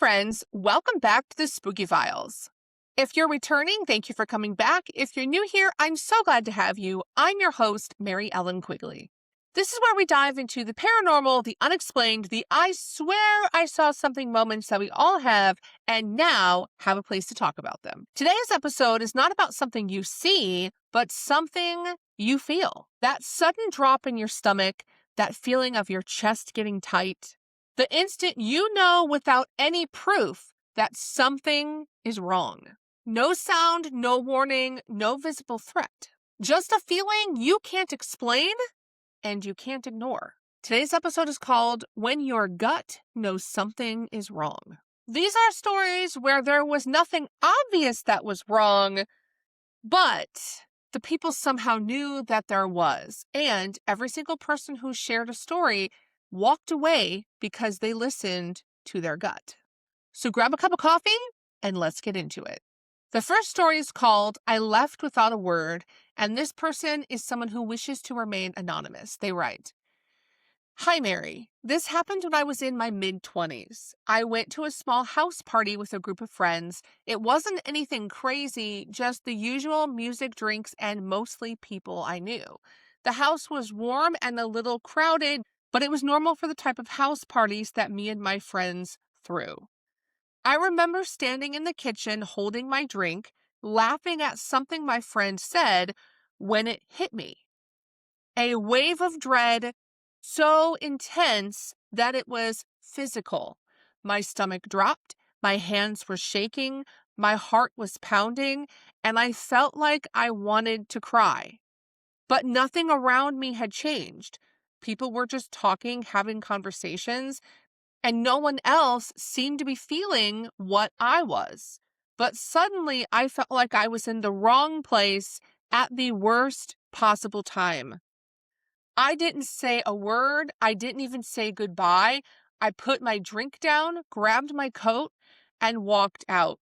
friends, welcome back to the Spooky Files. If you're returning, thank you for coming back. If you're new here, I'm so glad to have you. I'm your host, Mary Ellen Quigley. This is where we dive into the paranormal, the unexplained, the I swear I saw something moments that we all have, and now have a place to talk about them. Today's episode is not about something you see, but something you feel. That sudden drop in your stomach, that feeling of your chest getting tight. The instant you know without any proof that something is wrong. No sound, no warning, no visible threat. Just a feeling you can't explain and you can't ignore. Today's episode is called When Your Gut Knows Something is Wrong. These are stories where there was nothing obvious that was wrong, but the people somehow knew that there was. And every single person who shared a story walked away because they listened to their gut. So grab a cup of coffee and let's get into it. The first story is called I Left Without a Word, and this person is someone who wishes to remain anonymous. They write, "Hi, Mary. This happened when I was in my mid-20s. I went to a small house party with a group of friends. It wasn't anything crazy, just the usual music, drinks, and mostly people I knew. The house was warm and a little crowded, but it was normal for the type of house parties that me and my friends threw. I remember standing in the kitchen holding my drink, laughing at something my friend said when it hit me. A wave of dread so intense that it was physical. My stomach dropped, my hands were shaking, my heart was pounding, and I felt like I wanted to cry. But nothing around me had changed. People were just talking, having conversations, and no one else seemed to be feeling what I was. But suddenly I felt like I was in the wrong place at the worst possible time. I didn't say a word. I didn't even say goodbye. I put my drink down, grabbed my coat, and walked out.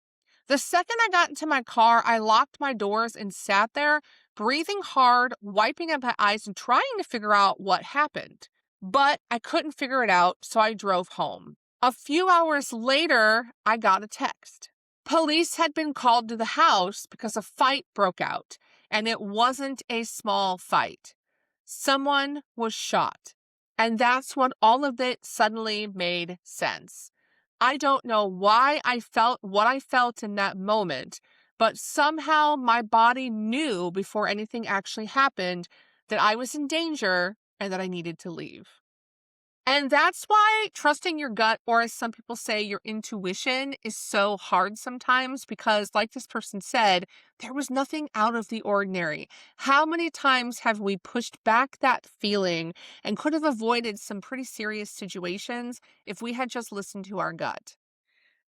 The second I got into my car, I locked my doors and sat there, breathing hard, wiping at my eyes, and trying to figure out what happened. But I couldn't figure it out, so I drove home. A few hours later, I got a text. Police had been called to the house because a fight broke out, and it wasn't a small fight. Someone was shot, and that's when all of it suddenly made sense. I don't know why I felt what I felt in that moment, but somehow my body knew before anything actually happened that I was in danger and that I needed to leave. And that's why trusting your gut, or as some people say, your intuition, is so hard sometimes because, like this person said, there was nothing out of the ordinary. How many times have we pushed back that feeling and could have avoided some pretty serious situations if we had just listened to our gut?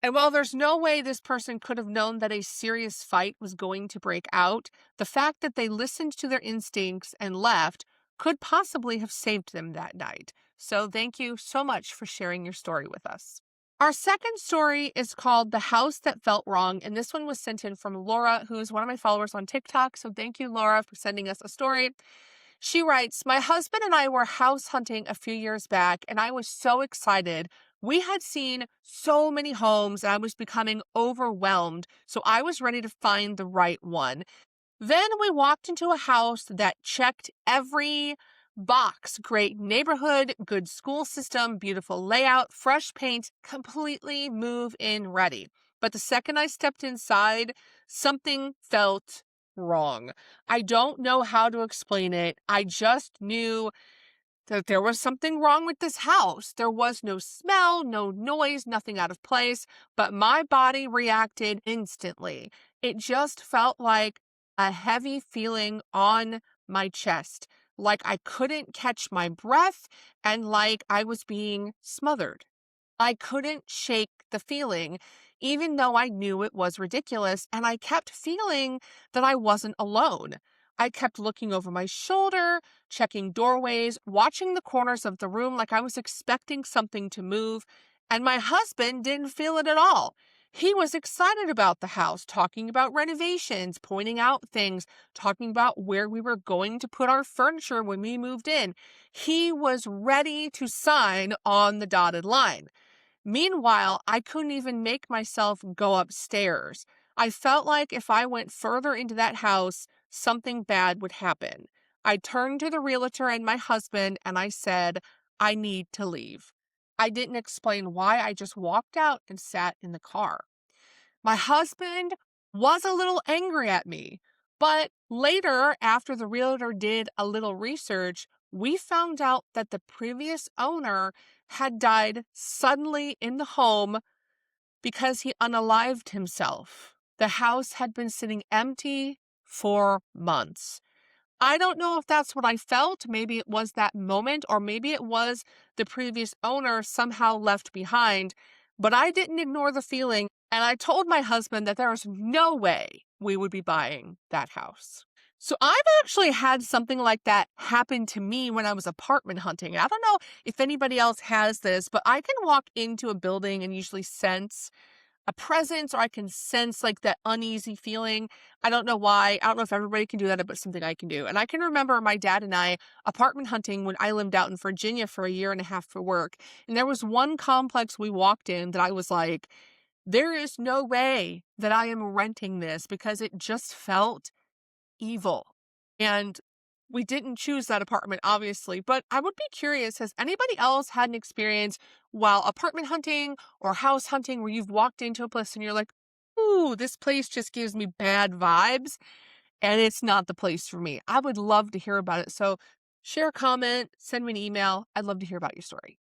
And while there's no way this person could have known that a serious fight was going to break out, the fact that they listened to their instincts and left could possibly have saved them that night. So thank you so much for sharing your story with us. Our second story is called The House That Felt Wrong, and this one was sent in from Laura, who is one of my followers on TikTok. So thank you, Laura, for sending us a story. She writes, "My husband and I were house hunting a few years back, and I was so excited. We had seen so many homes, and I was becoming overwhelmed, so I was ready to find the right one. Then we walked into a house that checked every box. Great neighborhood, good school system, beautiful layout, fresh paint, completely move-in ready. But the second I stepped inside, something felt wrong. I don't know how to explain it. I just knew that there was something wrong with this house. There was no smell, no noise, nothing out of place, but my body reacted instantly. It just felt like a heavy feeling on my chest, like I couldn't catch my breath and like I was being smothered. I couldn't shake the feeling, even though I knew it was ridiculous, and I kept feeling that I wasn't alone. I kept looking over my shoulder, checking doorways, watching the corners of the room like I was expecting something to move, and my husband didn't feel it at all. He was excited about the house, talking about renovations, pointing out things, talking about where we were going to put our furniture when we moved in. He was ready to sign on the dotted line. Meanwhile, I couldn't even make myself go upstairs. I felt like if I went further into that house, something bad would happen. I turned to the realtor and my husband and I said, I need to leave. I didn't explain why, I just walked out and sat in the car. My husband was a little angry at me, but later, after the realtor did a little research, we found out that the previous owner had died suddenly in the home because he unalived himself. The house had been sitting empty for months. I don't know if that's what I felt. Maybe it was that moment, or maybe it was the previous owner somehow left behind. But I didn't ignore the feeling, and I told my husband that there was no way we would be buying that house. So I've actually had something like that happen to me when I was apartment hunting. I don't know if anybody else has this, but I can walk into a building and usually sense a presence, or I can sense like that uneasy feeling. I don't know why. I don't know if everybody can do that, but it's something I can do. And I can remember my dad and I apartment hunting when I lived out in Virginia for a year and a half for work. And there was one complex we walked in that I was like, there is no way that I am renting this, because it just felt evil. And we didn't choose that apartment, obviously, but I would be curious, has anybody else had an experience while apartment hunting or house hunting where you've walked into a place and you're like, ooh, this place just gives me bad vibes and it's not the place for me? I would love to hear about it. So share a comment, send me an email. I'd love to hear about your story.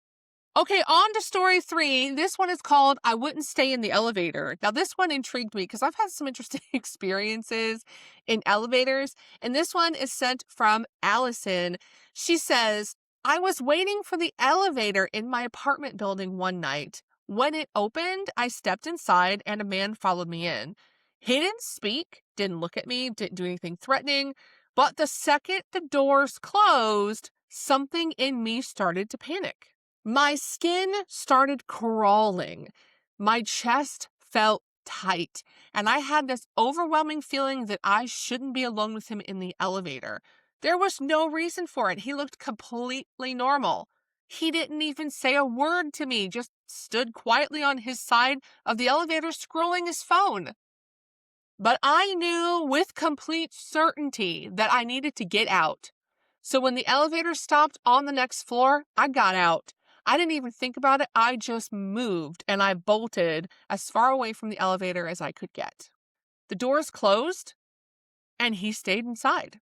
Okay, on to story 3. This one is called I Wouldn't Stay in the Elevator. Now, this one intrigued me because I've had some interesting experiences in elevators. And this one is sent from Allison. She says, I was waiting for the elevator in my apartment building one night. When it opened, I stepped inside and a man followed me in. He didn't speak, didn't look at me, didn't do anything threatening. But the second the doors closed, something in me started to panic. My skin started crawling. My chest felt tight, and I had this overwhelming feeling that I shouldn't be alone with him in the elevator. There was no reason for it. He looked completely normal. He didn't even say a word to me, just stood quietly on his side of the elevator scrolling his phone. But I knew with complete certainty that I needed to get out. So when the elevator stopped on the next floor, I got out. I didn't even think about it. I just moved and I bolted as far away from the elevator as I could get. The doors closed and he stayed inside.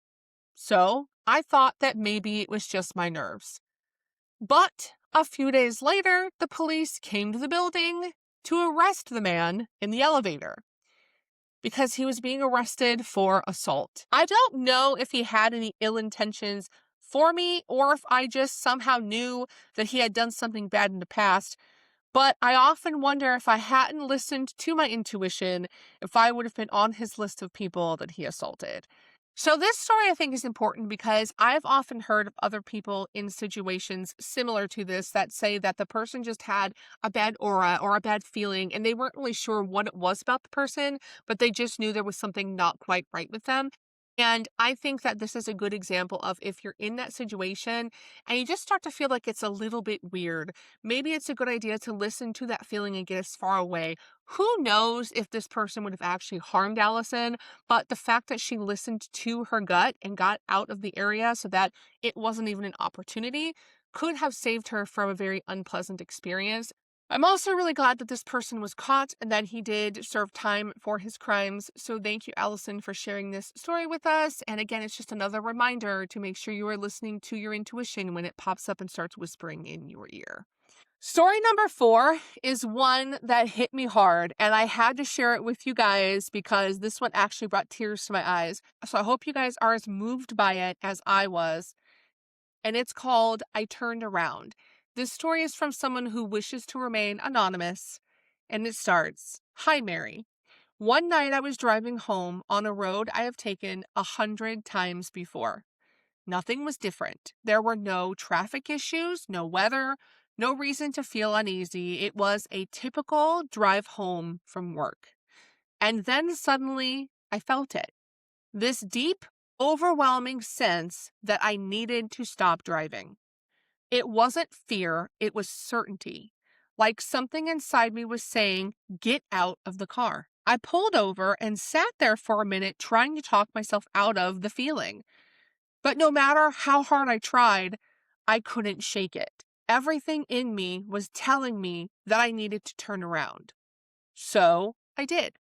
So I thought that maybe it was just my nerves. But a few days later, the police came to the building to arrest the man in the elevator, because he was being arrested for assault. I don't know if he had any ill intentions for me or if I just somehow knew that he had done something bad in the past, but I often wonder if I hadn't listened to my intuition, if I would have been on his list of people that he assaulted. So this story I think is important because I've often heard of other people in situations similar to this that say that the person just had a bad aura or a bad feeling and they weren't really sure what it was about the person, but they just knew there was something not quite right with them. And I think that this is a good example of if you're in that situation and you just start to feel like it's a little bit weird, maybe it's a good idea to listen to that feeling and get as far away. Who knows if this person would have actually harmed Allison, but the fact that she listened to her gut and got out of the area so that it wasn't even an opportunity could have saved her from a very unpleasant experience. I'm also really glad that this person was caught and that he did serve time for his crimes. So thank you, Allison, for sharing this story with us. And again, it's just another reminder to make sure you are listening to your intuition when it pops up and starts whispering in your ear. Story number 4 is one that hit me hard, and I had to share it with you guys because this one actually brought tears to my eyes. So I hope you guys are as moved by it as I was. And it's called I Turned Around. This story is from someone who wishes to remain anonymous, and it starts, Hi, Mary. One night I was driving home on a road I have taken 100 times before. Nothing was different. There were no traffic issues, no weather, no reason to feel uneasy. It was a typical drive home from work. And then suddenly I felt it. This deep, overwhelming sense that I needed to stop driving. It wasn't fear, it was certainty. like something inside me was saying, "Get out of the car." I pulled over and sat there for a minute trying to talk myself out of the feeling. But no matter how hard I tried, I couldn't shake it. Everything in me was telling me that I needed to turn around. So I did.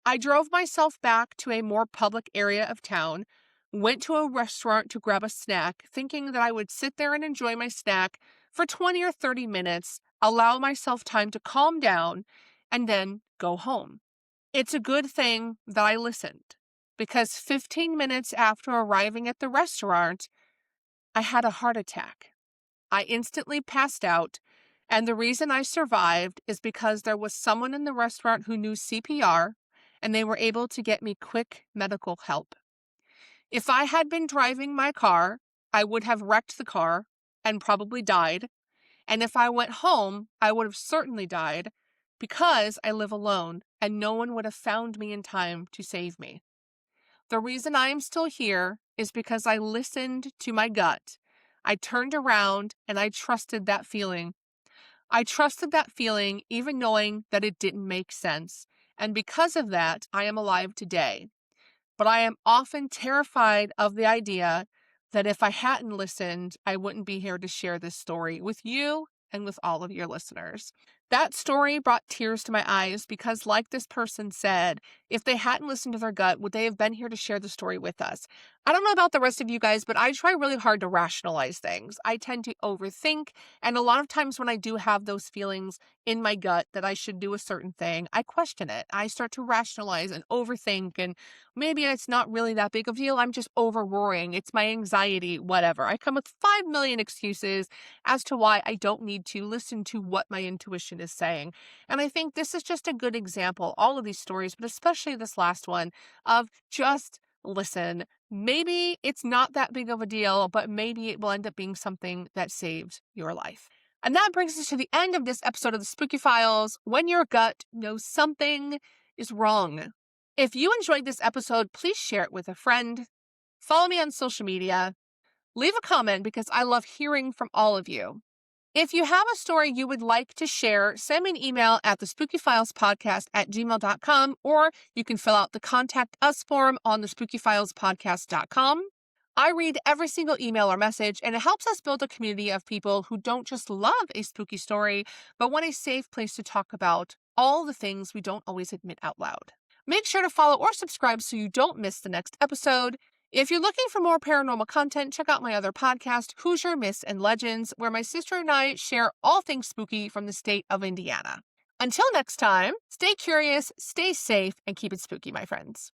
I drove myself back to a more public area of town, went to a restaurant to grab a snack, thinking that I would sit there and enjoy my snack for 20 or 30 minutes, allow myself time to calm down, and then go home. It's a good thing that I listened, because 15 minutes after arriving at the restaurant, I had a heart attack. I instantly passed out, and the reason I survived is because there was someone in the restaurant who knew CPR, and they were able to get me quick medical help. If I had been driving my car, I would have wrecked the car and probably died. And if I went home, I would have certainly died because I live alone and no one would have found me in time to save me. The reason I am still here is because I listened to my gut. I turned around and I trusted that feeling. I trusted that feeling even knowing that it didn't make sense. And because of that, I am alive today. But I am often terrified of the idea that if I hadn't listened, I wouldn't be here to share this story with you and with all of your listeners. That story brought tears to my eyes because, like this person said, if they hadn't listened to their gut, would they have been here to share the story with us? I don't know about the rest of you guys, but I try really hard to rationalize things. I tend to overthink, and a lot of times when I do have those feelings in my gut that I should do a certain thing, I question it. I start to rationalize and overthink, and maybe it's not really that big of a deal. I'm just over worrying. It's my anxiety, whatever. I come with 5 million excuses as to why I don't need to listen to what my intuition is saying. And I think this is just a good example, all of these stories, but especially this last one, of just listen. Maybe it's not that big of a deal, but maybe it will end up being something that saves your life. And that brings us to the end of this episode of the Spooky Files. When your gut knows something is wrong. If you enjoyed this episode, please share it with a friend. Follow me on social media. Leave a comment because I love hearing from all of you. If you have a story you would like to share, send me an email at thespookyfilespodcast@gmail.com, or you can fill out the Contact Us form on thespookyfilespodcast.com. I read every single email or message, and it helps us build a community of people who don't just love a spooky story, but want a safe place to talk about all the things we don't always admit out loud. Make sure to follow or subscribe so you don't miss the next episode. If you're looking for more paranormal content, check out my other podcast, Hoosier Myths and Legends, where my sister and I share all things spooky from the state of Indiana. Until next time, stay curious, stay safe, and keep it spooky, my friends.